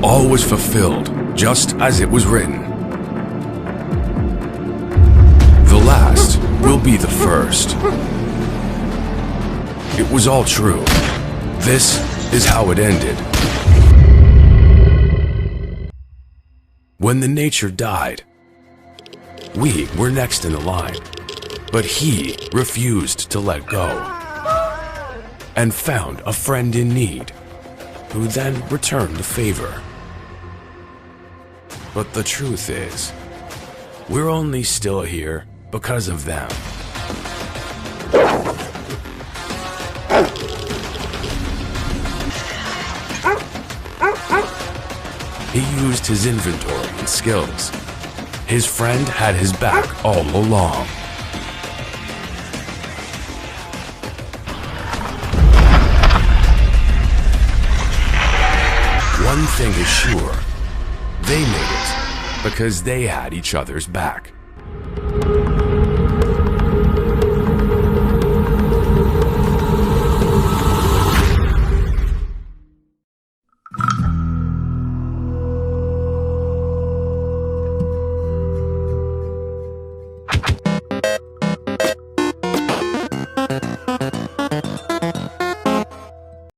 All was fulfilled, just as it was written. The last will be the first. It was all true. This is how it ended. When the nature died, we were next in the line, but he refused to let go and found a friend in need, who then returned the favor. But the truth is, we're only still here because of them. He used his inventory and skills. His friend had his back all along. One thing is sure, they made it because they had each other's back.